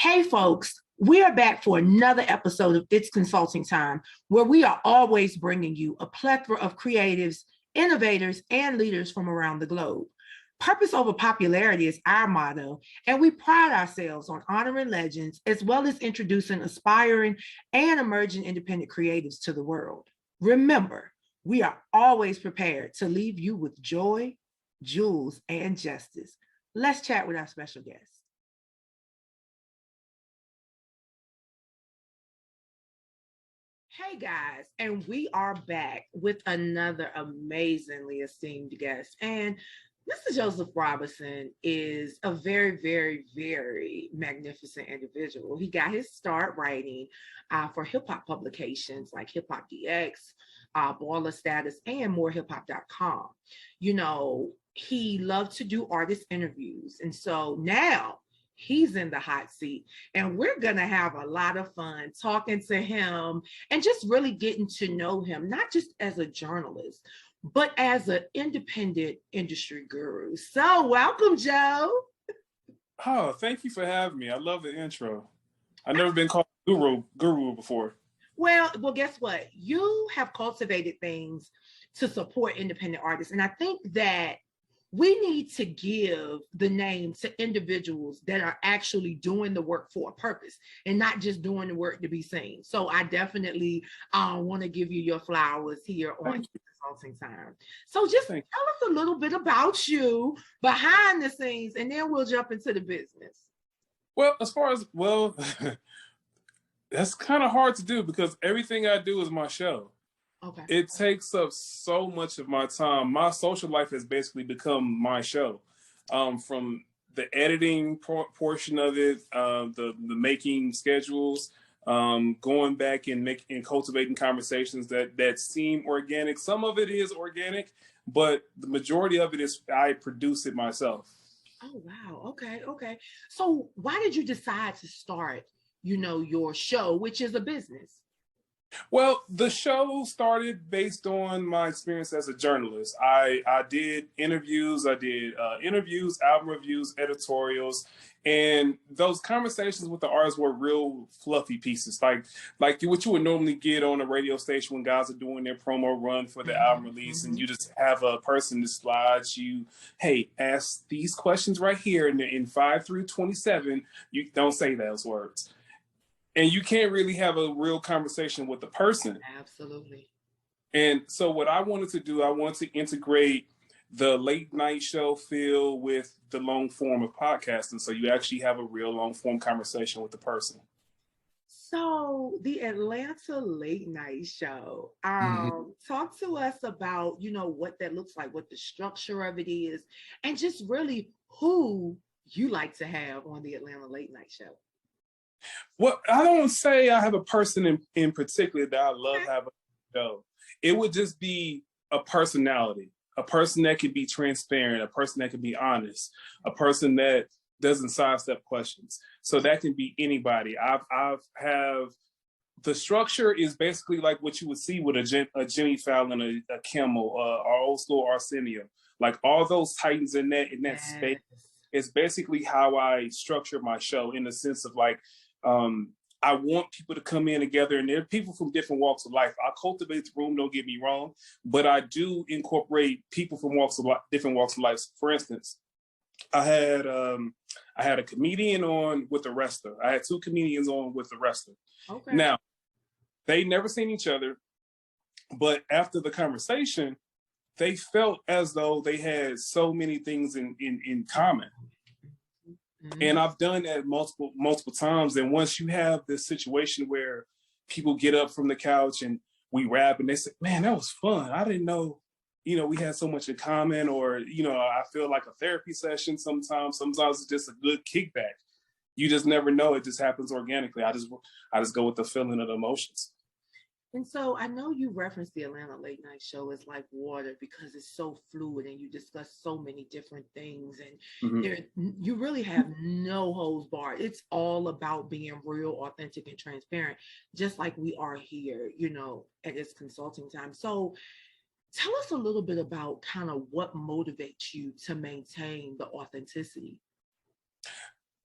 Hey folks, we are back for another episode of It's Consulting Time, where we are always bringing you a plethora of creatives, innovators, and leaders from around the globe. Purpose over popularity is our motto, and we pride ourselves on honoring legends as well as introducing aspiring and emerging independent creatives to the world. Remember, we are always prepared to leave you with joy, jewels, and justice. Let's chat with our special guest. Hey guys, and we are back with another amazingly esteemed guest. And Mr. Joseph Robinson is a very, very, very magnificent individual. He got his start writing for hip hop publications like Hiphopdx, Ballerstatus, and morehiphop.com. You know, he loved to do artist interviews. And so now he's in the hot seat, and we're going to have a lot of fun talking to him and just really getting to know him, not just as a journalist, but as an independent industry guru. So welcome, Joe. Oh, thank you for having me. I love the intro. I've never been called guru before. Well, guess what? You have cultivated things to support independent artists. And I think that we need to give the name to individuals that are actually doing the work for a purpose and not just doing the work to be seen. So I definitely want to give you your flowers here on Consulting Time. So just tell us a little bit about you behind the scenes, and then we'll jump into the business. Well, that's kind of hard to do because everything I do is my show. Okay. It takes up so much of my time. My social life has basically become my show. From the editing portion of it, the making schedules, going back and cultivating conversations that seem organic. Some of it is organic, but the majority of it is I produce it myself. Oh, wow. Okay. So why did you decide to start, your show, which is a business? Well, the show started based on my experience as a journalist. I did interviews, album reviews, editorials, and those conversations with the artists were real fluffy pieces, like what you would normally get on a radio station when guys are doing their promo run for the album release, and you just have a person that slides you, hey, ask these questions right here, and in 5 through 27, you don't say those words. And you can't really have a real conversation with the person. Absolutely. And so what I wanted to do, I wanted to integrate the late night show feel with the long form of podcasting. So you actually have a real long form conversation with the person. So the Atlanta late night show, talk to us about, what that looks like, what the structure of it is, and just really who you like to have on the Atlanta late night show. Well, I don't say I have a person in particular that I love having a show. It would just be a personality, a person that can be transparent, a person that can be honest, a person that doesn't sidestep questions. So that can be anybody. The structure is basically like what you would see with a Jimmy Fallon, a Kimmel, our old school Arsenio, like all those titans in that space. It's basically how I structure my show in the sense of like, I want people to come in together, and there are people from different walks of life. I cultivate the room, don't get me wrong, but I do incorporate people from different walks of life. For instance, I had a comedian on with a wrestler. I had 2 comedians on with a wrestler. Okay. Now, they never seen each other, but after the conversation, they felt as though they had so many things in common. And I've done that multiple times. And once you have this situation where people get up from the couch and we rap and they say, man, that was fun. I didn't know, we had so much in common, or, I feel like a therapy session sometimes. Sometimes it's just a good kickback. You just never know. It just happens organically. I just go with the feeling of the emotions. And so I know you referenced the Atlanta late night show as like water because it's so fluid and you discuss so many different things, and you really have no holds barred. It's all about being real, authentic, and transparent, just like we are here, at It's Consulting Time. So tell us a little bit about kind of what motivates you to maintain the authenticity.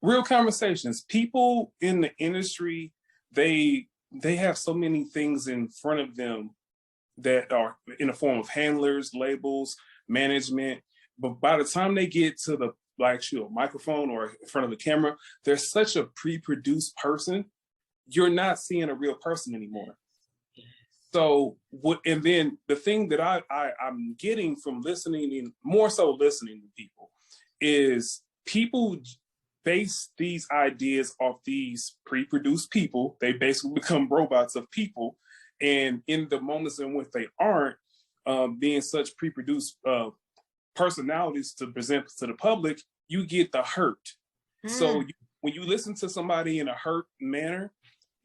real conversations. People in the industry, they have so many things in front of them that are in the form of handlers, labels, management. But by the time they get to the actual microphone or in front of the camera, they're such a pre-produced person. You're not seeing a real person anymore. So what? And then the thing that I'm getting from listening, and more so listening to people, is people base these ideas off these pre-produced people. They basically become robots of people, and in the moments in which they aren't being such pre-produced personalities to present to the public, you get the hurt. So when you listen to somebody in a hurt manner,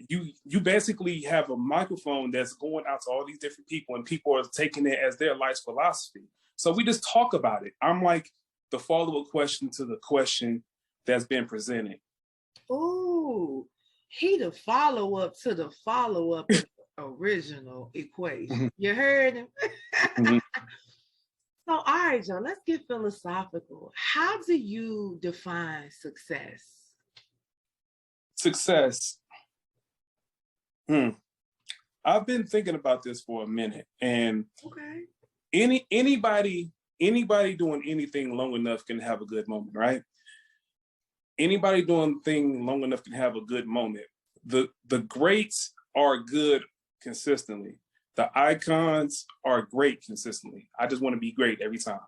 you basically have a microphone that's going out to all these different people, and people are taking it as their life's philosophy. So we just talk about it. I'm like the follow-up question to the question that's been presented. Ooh, he the follow-up to the follow-up of the original equation. You heard him? So, all right, Joe, let's get philosophical. How do you define success? Success. I've been thinking about this for a minute, and anybody doing anything long enough can have a good moment, right? Anybody doing thing long enough can have a good moment. The greats are good consistently. The icons are great consistently. I just want to be great every time.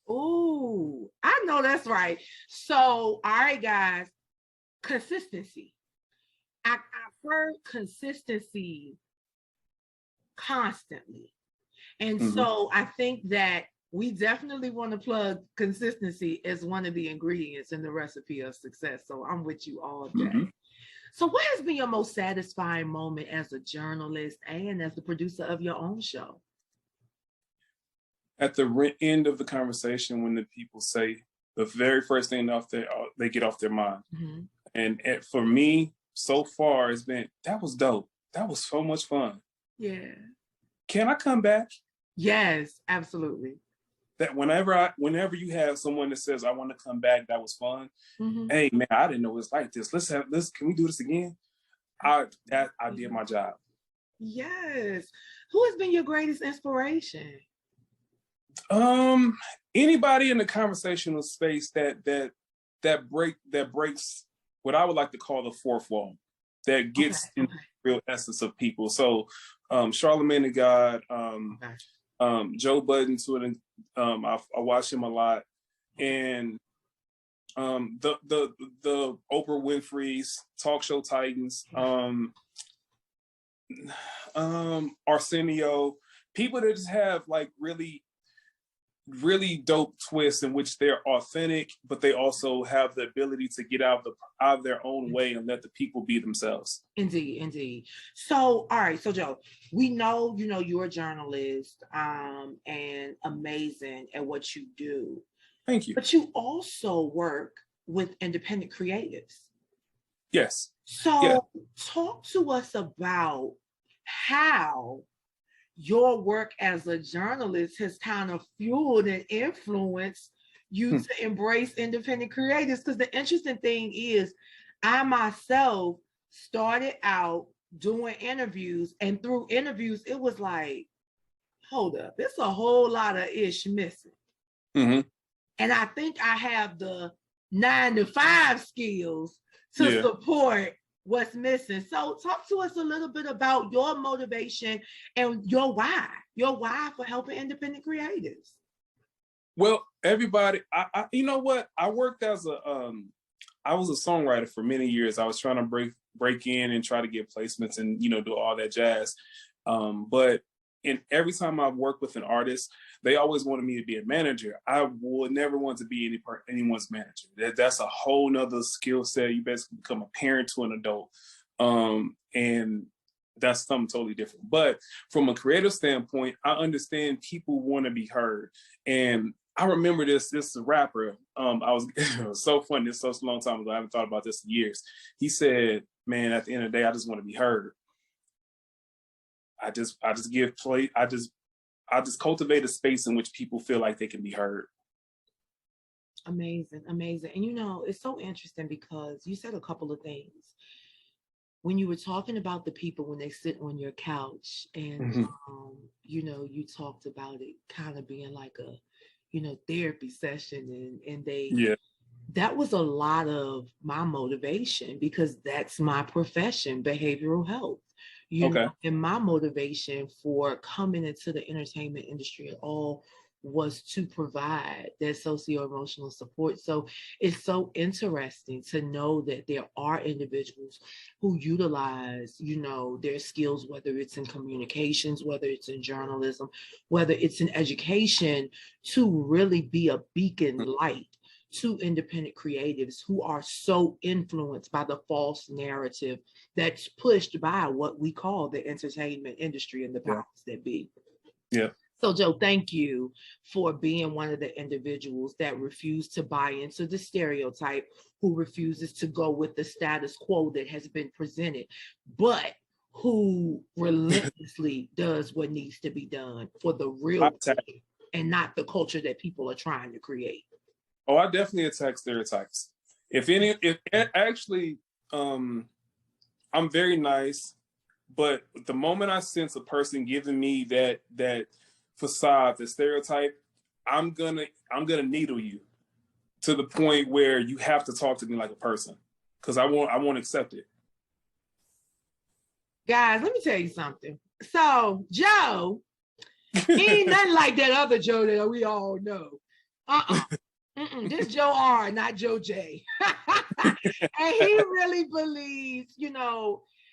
Ooh, I know that's right. So, all right, guys, consistency. I've heard consistency constantly. And so I think that we definitely want to plug consistency as one of the ingredients in the recipe of success. So I'm with you all day. So what has been your most satisfying moment as a journalist and as the producer of your own show? At the end of the conversation, when the people say the very first thing they get off their mind. And for me, so far, it's been, that was dope. That was so much fun. Yeah. Can I come back? Yes, absolutely. That whenever you have someone that says, I want to come back, that was fun. Hey man, I didn't know it was like this. Can we do this again? I did my job. Yes. Who has been your greatest inspiration? Anybody in the conversational space that breaks what I would like to call the fourth wall, that gets in the real essence of people. So Charlemagne the God, Joe Budden, I watch him a lot, and the Oprah Winfrey's, talk show titans, Arsenio, people that just have like really dope twists in which they're authentic, but they also have the ability to get out of their own way and let the people be themselves. Indeed. So, all right. So, Joe, we know, you're a journalist and amazing at what you do. Thank you. But you also work with independent creatives. Yes. So, talk to us about how your work as a journalist has kind of fueled and influenced you to embrace independent creators. Because the interesting thing is, I myself started out doing interviews, and through interviews, it was like, hold up, there's a whole lot of ish missing. And I think I have the 9-to-5 skills to support what's missing. So talk to us a little bit about your motivation and your why for helping independent creatives. Well, everybody, I you know what? I worked as I was a songwriter for many years. I was trying to break in and try to get placements and, do all that jazz. But every time I've worked with an artist, they always wanted me to be a manager. I would never want to be anyone's manager. That's a whole nother skill set. You basically become a parent to an adult. And that's something totally different. But from a creative standpoint, I understand people want to be heard. And I remember this rapper, it was so funny, it's so long time ago, I haven't thought about this in years. He said, man, at the end of the day, I just want to be heard. I just give play. I just cultivate a space in which people feel like they can be heard. Amazing, amazing. And it's so interesting because you said a couple of things when you were talking about the people when they sit on your couch, and Mm-hmm. you talked about it kind of being like a therapy session, and they Yeah. that was a lot of my motivation because that's my profession, behavioral health. Okay. And my motivation for coming into the entertainment industry at all was to provide that socio-emotional support. So it's so interesting to know that there are individuals who utilize, their skills, whether it's in communications, whether it's in journalism, whether it's in education, to really be a beacon light to independent creatives who are so influenced by the false narrative that's pushed by what we call the entertainment industry and the Yeah. powers that be. Yeah. So, Joe, thank you for being one of the individuals that refuse to buy into the stereotype, who refuses to go with the status quo that has been presented, but who relentlessly does what needs to be done for the real good and not the culture that people are trying to create. Oh, I definitely attack stereotypes. If actually, I'm very nice, but the moment I sense a person giving me that facade, the stereotype, I'm gonna needle you to the point where you have to talk to me like a person, because I won't accept it. Guys, let me tell you something. So Joe, he ain't nothing like that other Joe that we all know. This Joe R, not Joe J. And he really believes,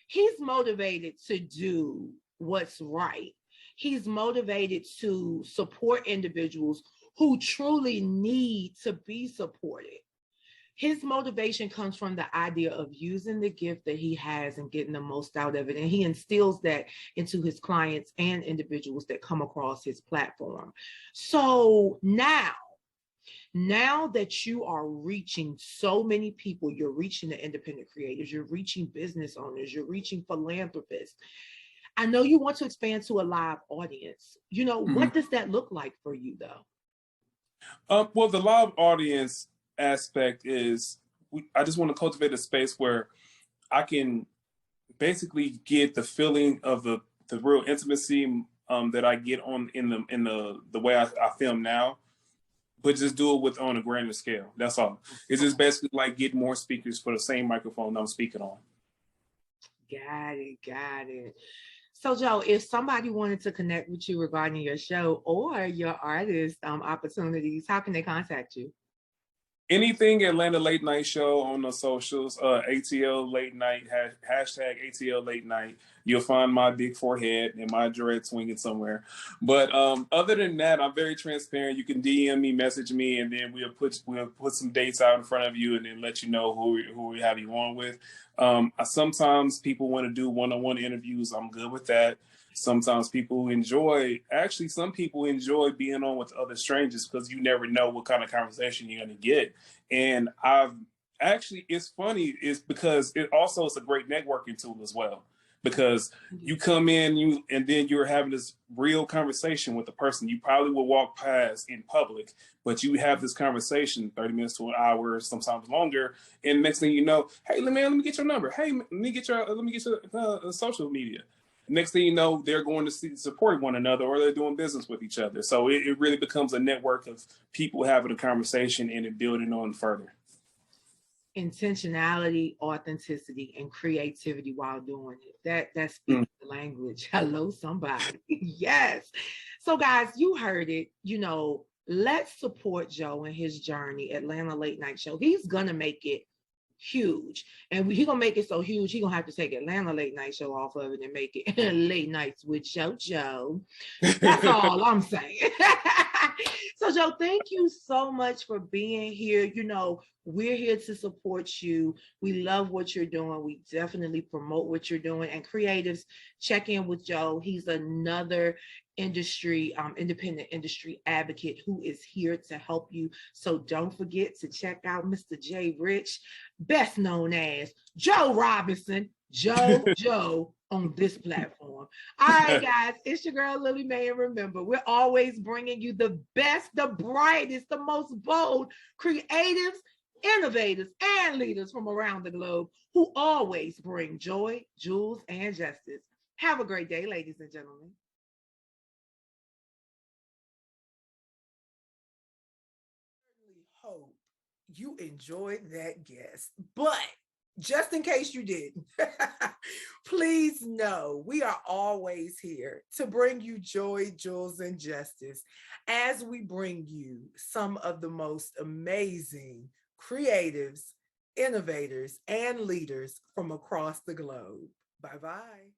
he's motivated to do what's right. He's motivated to support individuals who truly need to be supported. His motivation comes from the idea of using the gift that he has and getting the most out of it. And he instills that into his clients and individuals that come across his platform. So now that you are reaching so many people, you're reaching the independent creators, you're reaching business owners, you're reaching philanthropists. I know you want to expand to a live audience. What does that look like for you, though? Well, the live audience aspect is, I just want to cultivate a space where I can basically get the feeling of the real intimacy that I get in the way I film now, but just do it on a grander scale. That's all. It's just basically like getting more speakers for the same microphone I'm speaking on. Got it. So, Joe, if somebody wanted to connect with you regarding your show or your artist opportunities, how can they contact you? Anything Atlanta Late Night Show on the socials, ATL Late Night, hashtag ATL Late Night. You'll find my big forehead and my dread swinging somewhere. But other than that, I'm very transparent. You can DM me, message me, and then we'll put some dates out in front of you and then let you know who we have you on with. Sometimes people want to do one-on-one interviews. I'm good with that. Sometimes some people enjoy being on with other strangers because you never know what kind of conversation you're going to get. And it's funny, because it also is a great networking tool as well, because you come in and then you're having this real conversation with the person you probably will walk past in public, but you have this conversation 30 minutes to an hour, sometimes longer, and next thing you know, hey man, let me get your number. Hey, let me get your social media. Next thing you know, they're going to support one another, or they're doing business with each other. So it really becomes a network of people having a conversation and it building on further. Intentionality, authenticity, and creativity while doing it. That speaks the language. Hello, somebody. Yes. So, guys, you heard it. Let's support Joe in his journey. Atlanta Late Night Show. He's gonna make it huge, and he's gonna make it so huge he's gonna have to take Atlanta Late Night Show off of it and make it Late Nights with Joe. That's all I'm saying. So, Joe, thank you so much for being here. We're here to support you. We love what you're doing. We definitely promote what you're doing. And creatives, check in with Joe. He's another independent industry advocate who is here to help you. So don't forget to check out Mr. JayRich, best known as Joe Robinson. Joe on this platform. All right, guys, it's your girl Lily Mae, and remember, we're always bringing you the best, the brightest, the most bold, creatives, innovators, and leaders from around the globe who always bring joy, jewels, and justice. Have a great day, ladies and gentlemen. Hope you enjoyed that guest, but just in case you didn't, please know we are always here to bring you joy, jewels, and justice as we bring you some of the most amazing creatives, innovators, and leaders from across the globe. Bye bye.